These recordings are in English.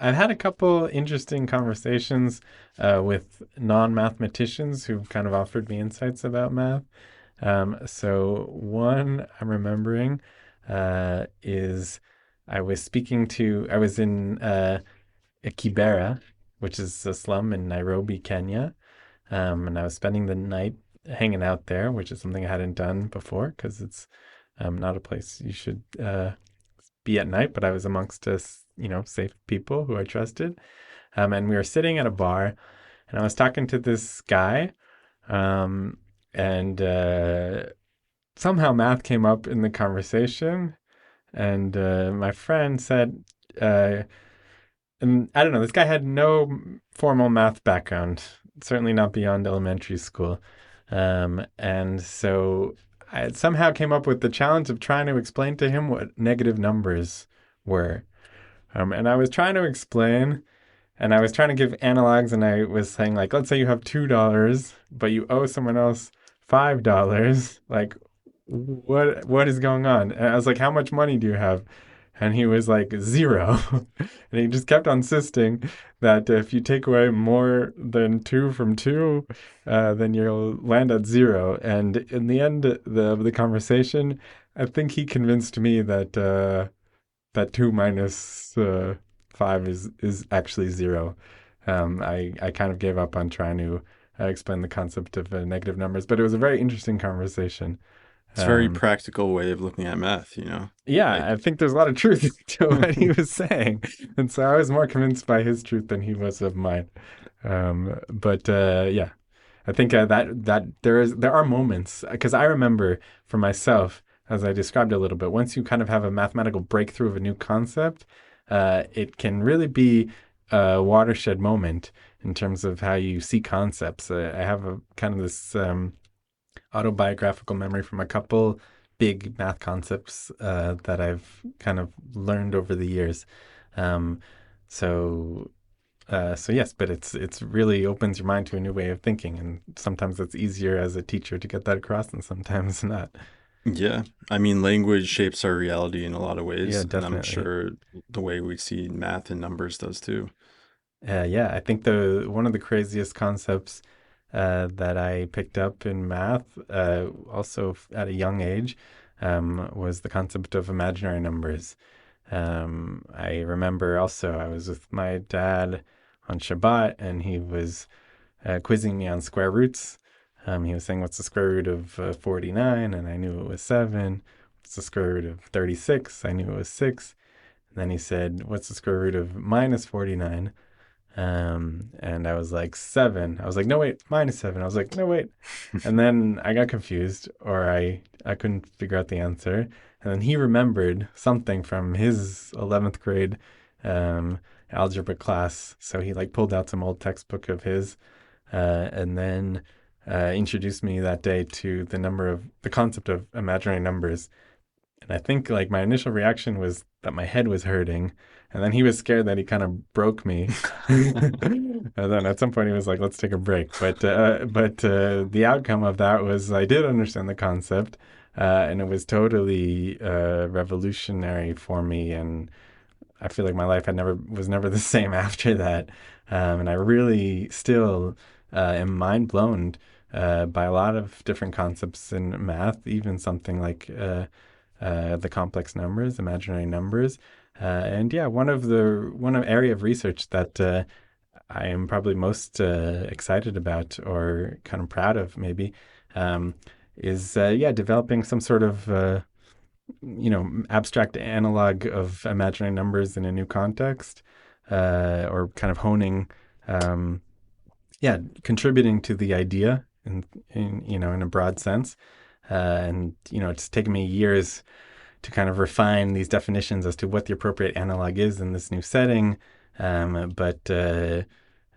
I've had a couple interesting conversations with non-mathematicians who've kind of offered me insights about math. So one I'm remembering is I was in Kibera, which is a slum in Nairobi, Kenya, and I was spending the night hanging out there, which is something I hadn't done before because it's not a place you should be at night. But I was amongst us, safe people who I trusted, and we were sitting at a bar, and I was talking to this guy, um, and somehow math came up in the conversation, and my friend said, uh, and I don't know, this guy had no formal math background, certainly not beyond elementary school. And so I somehow came up with the challenge of trying to explain to him what negative numbers were. And I was trying to explain, and I was trying to give analogs, and I was saying, like, let's say you have $2, but you owe someone else $5. Like, what is going on? And I was like, how much money do you have? And he was like, zero. And he just kept insisting that if you take away more than two from two, then you'll land at zero. And in the end of the conversation, I think he convinced me that two minus five is actually zero. I kind of gave up on trying to explain the concept of negative numbers, but it was a very interesting conversation. It's a very Um, practical way of looking at math. yeah, Like, I think there's a lot of truth to what he was saying, and so I was more convinced by his truth than he was of mine. But yeah, I think that there are moments because I remember for myself, as I described a little bit, once you kind of have a mathematical breakthrough of a new concept, it can really be a watershed moment in terms of how you see concepts. I have a kind of this autobiographical memory from a couple big math concepts that I've kind of learned over the years. Um, so so yes, but it's really opens your mind to a new way of thinking, and sometimes it's easier as a teacher to get that across, and sometimes not. yeah, I mean, language shapes our reality in a lot of Yeah, ways, and I'm definitely. sure the way we see math and numbers does too. Yeah, I think the one of the craziest concepts that I picked up in math, also at a young age, was the concept of imaginary numbers. I remember also I was with my dad on Shabbat, and he was quizzing me on square roots. He was saying, "What's the square root of 49?" And I knew it was 7. What's the square root of 36? I knew it was 6. And then he said, "What's the square root of minus 49?" And I was like, 7. I was like, no, wait, minus 7. I was like, no, wait. And then I got confused, or I couldn't figure out the answer. And then he remembered something from his 11th grade um, algebra class. So he like pulled out some old textbook of his and then introduced me that day to the concept of imaginary numbers. And I think like my initial reaction was that my head was hurting. And then he was scared that he kind of broke me. And then at some point he was like, let's take a break. But the outcome of that was I did understand the concept. And it was totally revolutionary for me. And I feel like my life was never the same after that. And I really still am mind blown by a lot of different concepts in math, even something like the complex numbers, imaginary numbers. And yeah, one of area of research that I am probably most excited about or kind of proud of maybe um, is yeah developing some sort of abstract analog of imaginary numbers in a new context, or kind of honing, um, yeah, contributing to the idea in a broad sense. And it's taken me years to kind of refine these definitions as to what the appropriate analog is in this new setting. But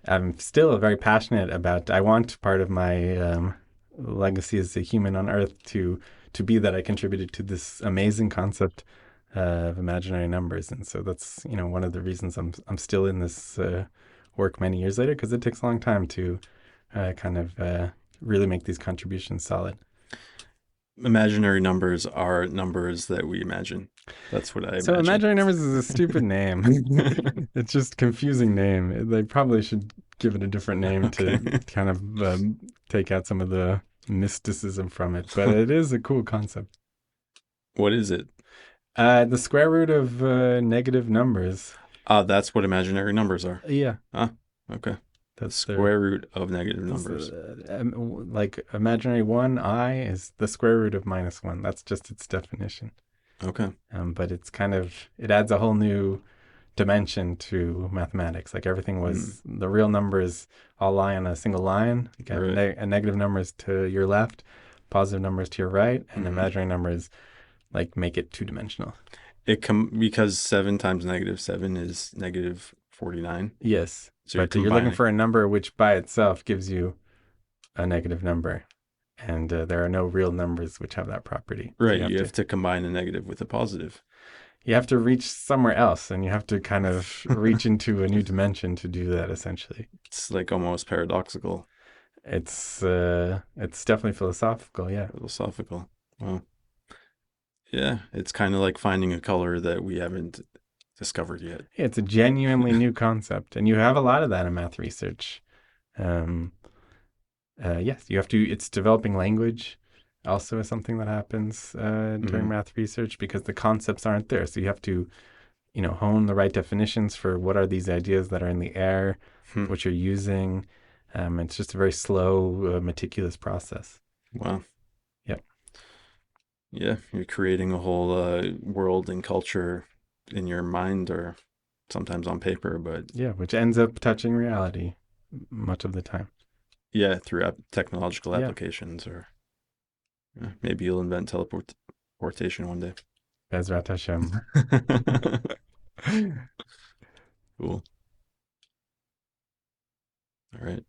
I'm still very passionate about. I want part of my legacy as a human on Earth to be that I contributed to this amazing concept of imaginary numbers, and so that's one of the reasons I'm still in this work many years later because it takes a long time to kind of really make these contributions solid. Imaginary numbers are numbers that we imagine. That's what I So imagine. imaginary numbers is a stupid name. It's just confusing name. They probably should give it a different name Okay. to kind of take out some of the mysticism from it. But it is a cool concept. What is it? The square root of negative numbers. That's what imaginary numbers are. Yeah, Ah, okay. The that's their square root of negative this, numbers. like imaginary one I is the square root of minus one. That's just its definition. Okay. But it's kind of it adds a whole new dimension to mathematics. Like everything Mm, was the real numbers all lie on a single line. You got right. a negative numbers to your left, positive numbers to your right, and Hmm. imaginary numbers like make it two dimensional. Because 7 times -7 is -49. Yes, So you're but you're looking combining. for a number which by itself gives you a negative number, and there are no real numbers which have that property. So Right. You have to combine a negative with a positive. you have to reach somewhere else, and you have to kind of reach into a new dimension to do that. Essentially, It's like almost paradoxical, it's definitely philosophical. Yeah. philosophical. Well, yeah, it's kind of like finding a color that we haven't discovered yet. Yeah, it's a genuinely new concept, and you have a lot of that in math research. Um, yes, you have to. It's developing language. Also, is something that happens during Hmm. math research because the concepts aren't there. So you have to, hone the right definitions for what are these ideas that are in the air, Hmm. what you're using. It's just a very slow, meticulous process. Wow. Yep. Yeah, you're creating a whole world and culture in your mind or sometimes on paper, but Yeah, which ends up touching reality much of the time. yeah, through technological Yeah. applications or maybe you'll invent teleportation one day. Bezrat Hashem. Cool. All right.